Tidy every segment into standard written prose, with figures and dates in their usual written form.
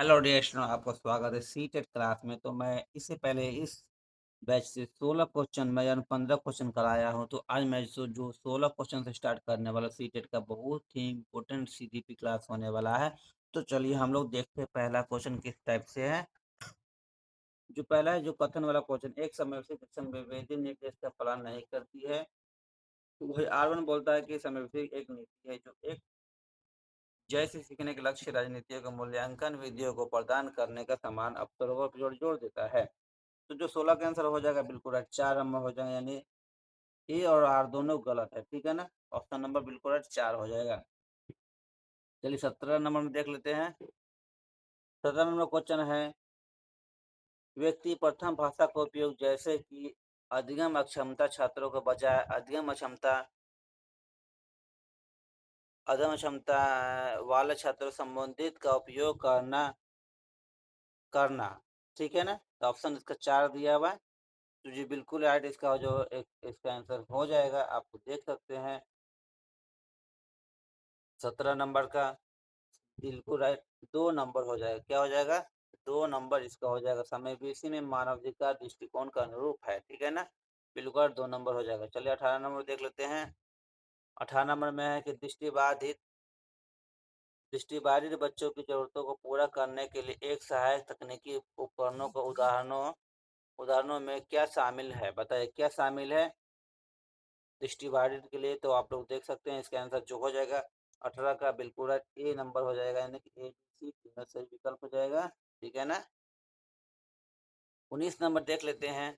Hello dear student, आपका स्वागत है सीटेट क्लास में। तो मैं इससे पहले इस बैच से 16 क्वेश्चन मैं यानी 15 क्वेश्चन कराया हूं। तो आज मैं जो 16 क्वेश्चन से स्टार्ट करने वाला सीटेट का बहुत ही इम्पोर्टेंट सीडीपी क्लास होने वाला है। तो चलिए हम लोग देखते हैं पहला क्वेश्चन किस टाइप से है। जो पहला है, जो कथन वाला क्वेश्चन, एक समय से शिक्षण विभेदी निर्देश का पालन नहीं करती है। तो वही R1 बोलता है कि समय एक नीति है जो एक जैसे सीखने के लक्ष्य राजनीतियों का मूल्यांकन विधियों को प्रदान करने का समान अवसरों पर जोड़ देता है। तो जो 16 का आंसर हो जाएगा बिल्कुल राइट, 4 नंबर हो जाएगा, यानी ए और आर दोनों गलत है। ठीक है ना, ऑप्शन नंबर बिल्कुल राइट 4 हो जाएगा। चलिए 17 नंबर में देख लेते हैं। 17 नंबर क्वेश्चन है, व्यक्ति प्रथम भाषा का उपयोग जैसे कि अधिगम अक्षमता छात्रों के बजाय अधम क्षमता वाले छात्रों संबंधित का उपयोग करना। ठीक है ना, तो ऑप्शन इसका 4 दिया हुआ है। तो जी बिल्कुल राइट, इसका जो इसका आंसर हो जाएगा, आप देख सकते हैं 17 नंबर का बिल्कुल राइट 2 नंबर हो जाएगा। क्या हो जाएगा? 2 नंबर इसका हो जाएगा। समय भी इसी में मानवाधिकार दृष्टिकोण का अनुरूप है। ठीक है ना, बिल्कुल 2 नंबर हो जाएगा। चलिए 18 नंबर देख लेते हैं। 18 नंबर में है कि दृष्टिबाधित बच्चों की जरूरतों को पूरा करने के लिए एक सहायक तकनीकी उपकरणों को उदाहरणों में क्या शामिल है? बताइए क्या शामिल है दृष्टिबाधित के लिए। तो आप लोग देख सकते हैं इसका आंसर जो हो जाएगा 18 का बिल्कुल ए नंबर हो जाएगा, यानी कि ए बी सी तीनों सही विकल्प हो जाएगा। ठीक है ना, 19 नंबर देख लेते हैं।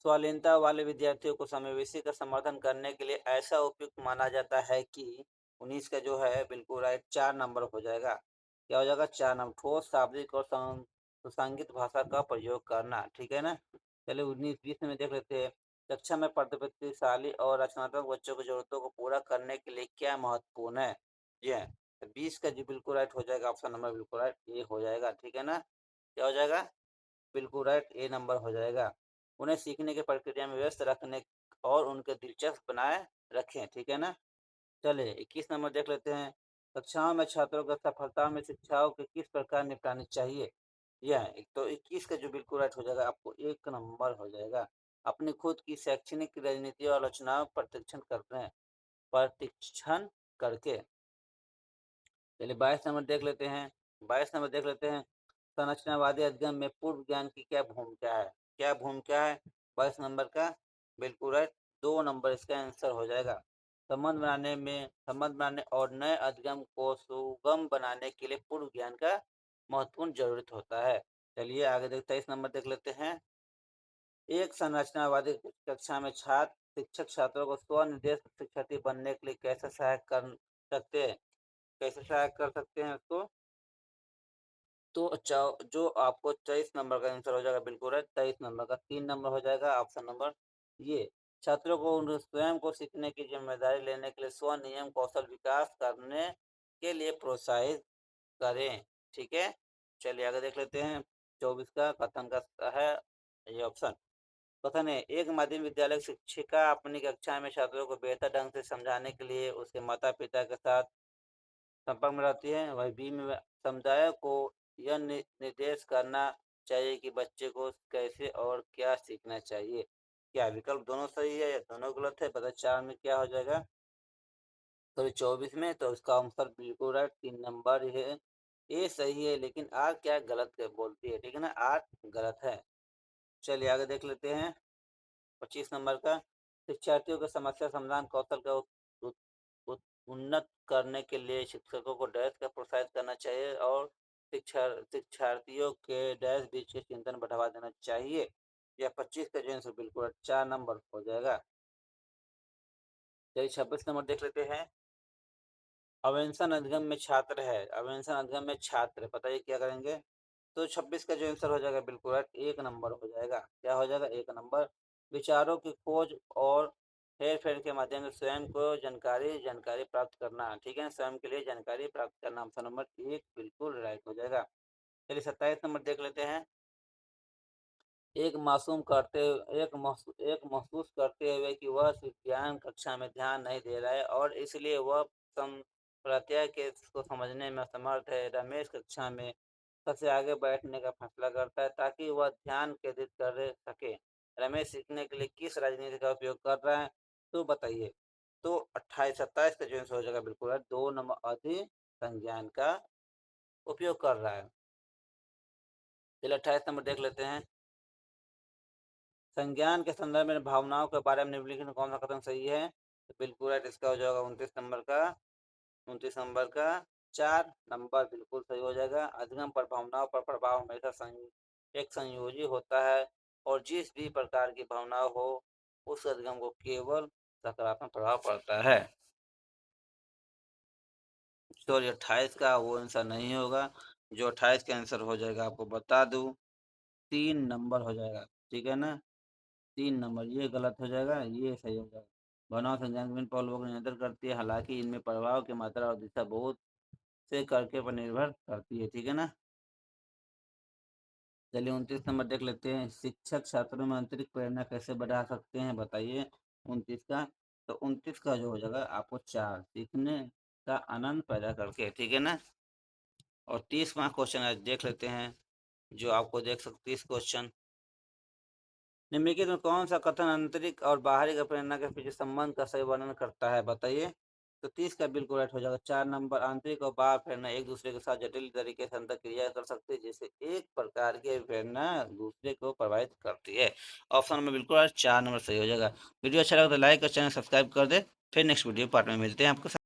स्वाधीनता वाले विद्यार्थियों को समावेशी का समर्थन करने के लिए ऐसा उपयुक्त माना जाता है कि 19 का जो है बिल्कुल राइट 4 नंबर हो जाएगा। क्या हो जाएगा? 4 नंबर, ठोस शाब्दिक और सुसंगत भाषा का प्रयोग करना। ठीक है ना, चलिए 19-20 में देख लेते हैं। कक्षा में प्रतिभाशाली और रचनात्मक बच्चों की जरूरतों को पूरा करने के लिए क्या महत्वपूर्ण है? जी हाँ, 20 का जी बिल्कुल राइट हो जाएगा, ऑप्शन नंबर बिल्कुल राइट ए हो जाएगा। ठीक है ना, क्या हो जाएगा? बिल्कुल राइट ए नंबर हो जाएगा। उन्हें सीखने की प्रक्रिया में व्यस्त रखने और उनके दिलचस्प बनाए रखें। ठीक है ना, चलिए 21 नंबर देख लेते हैं। कक्षाओं में छात्रों को सफलता में शिक्षाओं के किस प्रकार निपटानी चाहिए? यह एक तो 21 का जो बिल्कुल राइट हो जाएगा, आपको 1 नंबर हो जाएगा। अपनी खुद की शैक्षणिक रणनीति और आलोचनाओं प्रतिक्षण करके। चलिए 22 नंबर देख लेते हैं। 22 नंबर देख लेते हैं। संरचनावादी अध्ययन में पूर्व ज्ञान की क्या भूमिका है? क्या भूमिका है 22 नंबर का? बिल्कुल राइट 2 नंबर इसका आंसर हो जाएगा। संबंध बनाने और नए अध्ययन को सुगम बनाने के लिए पूर्व ज्ञान का महत्वपूर्ण जरूरत होता है। चलिए आगे 23 नंबर देख लेते हैं। एक संरचनावादी कक्षा में शिक्षक छात्रों को स्वनिर्देश शिक्षार्थी बनने के लिए सकते हैं कैसे सहायक कर सकते हैं उसको? तो जो आपको 23 नंबर का आंसर हो जाएगा बिल्कुल है। 23 नंबर का 3 नंबर हो जाएगा, ऑप्शन नंबर ये। छात्रों को स्वयं को सीखने की जिम्मेदारी लेने के लिए स्व नियम कौशल विकास करने के लिए प्रोत्साहित करें। ठीक है, चलिए आगे देख लेते हैं। 24 का कथन का है ये ऑप्शन। कथन है, एक माध्यमिक विद्यालय शिक्षिका अपनी कक्षा में छात्रों को बेहतर ढंग से समझाने के लिए उसके माता पिता के साथ संपर्क में रहती है। वही बी में समुदाय को यह निर्देश करना चाहिए कि बच्चे को कैसे और क्या सीखना चाहिए। क्या विकल्प दोनों सही है या दोनों गलत है? बता 4 में क्या हो जाएगा? तो 24 में तो इसका आंसर बिल्कुल राइट 3 नंबर है। ए सही है, लेकिन आर क्या गलत है बोलती है। ठीक है ना, आर गलत है। चलिए आगे देख लेते हैं। 25 नंबर का, शिक्षार्थियों के समस्या समाधान कौशल का उन्नत करने के लिए शिक्षकों को डैश का प्रोत्साहित करना चाहिए और शिक्षार्थियों के डैश बीच के चिंतन बढ़ावा देना चाहिए। यह 25 का जो आंसर बिल्कुल 4 नंबर हो जाएगा। चलिए 26 नंबर देख लेते हैं। अवेंशन अधिगम में छात्र है, अवेंशन अधिगम में छात्र, बताइए क्या करेंगे? तो 26 का जो आंसर हो जाएगा बिल्कुल राइट 1 नंबर हो जाएगा। क्या हो जाएगा? 1 नंबर। विचारों की खोज और हेर फेर के माध्यम से स्वयं को जानकारी प्राप्त करना। ठीक है, स्वयं के लिए जानकारी प्राप्त करना, ऑप्शन नंबर 1 बिल्कुल राइट हो जाएगा। चलिए 27 नंबर देख लेते हैं। एक महसूस करते हुए कि वह विज्ञान कक्षा में ध्यान नहीं दे रहा है और इसलिए वह प्रत्यय के को समझने में असमर्थ है। रमेश कक्षा में सबसे आगे बैठने का फैसला करता है ताकि वह ध्यान केंद्रित कर सके। रमेश सीखने के लिए किस राजनीति का उपयोग कर रहा है, तो बताइए। तो 28-27 का जो आंसर हो जाएगा बिल्कुल है, 2 नंबर अधि संज्ञान का उपयोग कर रहा है। चलिए 28 नंबर देख लेते हैं। संज्ञान के संदर्भ में भावनाओं के बारे में निम्नलिखित में कौन सा कथन सही है, तो बिल्कुल है, इसका हो जाएगा 29 नंबर का 4 नंबर बिल्कुल सही हो जाएगा। अधिगम पर भावनाओं पर प्रभाव हमेशा एक संयोजी होता है और जिस भी प्रकार की भावना हो उस अधिगम को केवल सकारात्मक प्रभाव पड़ता है। सॉरी 28 का वो आंसर नहीं होगा। जो 28 का आंसर हो जाएगा आपको बता दूं, 3 नंबर हो जाएगा। ठीक है ना, 3 नंबर ये गलत हो जाएगा, ये सही हो जाएगा। भावनाओं संज्ञान विभिन्न पहलुओं को नियंत्रित करती है, हालांकि इनमें प्रभाव की मात्रा और दिशा बहुत से करके पर निर्भर करती है। ठीक है ना। चलिए 29 नंबर देख लेते हैं। शिक्षक छात्रों में आंतरिक प्रेरणा कैसे बढ़ा सकते हैं, बताइए 29 का। तो 29 का जो हो जाएगा आपको 4 सीखने का आनंद पैदा करके। ठीक है ना। और 30वां क्वेश्चन आज देख लेते हैं, जो आपको देख सकते 30 क्वेश्चन। निम्नलिखित में कौन सा कथन आंतरिक और बाहरी का प्रेरणा के पीछे संबंध का सही वर्णन करता है, बताइए। तो 30 का बिल्कुल राइट हो जाएगा। 4 नंबर आंतरिक और बाह्य प्रेरणा एक दूसरे के साथ जटिल तरीके से अंतर क्रिया कर सकते हैं, जैसे एक प्रकार की प्रेरणा दूसरे को प्रभावित करती है। ऑप्शन में बिल्कुल 4 नंबर सही हो जाएगा। वीडियो अच्छा लगा तो लाइक और चैनल सब्सक्राइब कर दे। फिर नेक्स्ट वीडियो पार्ट में मिलते हैं आपको।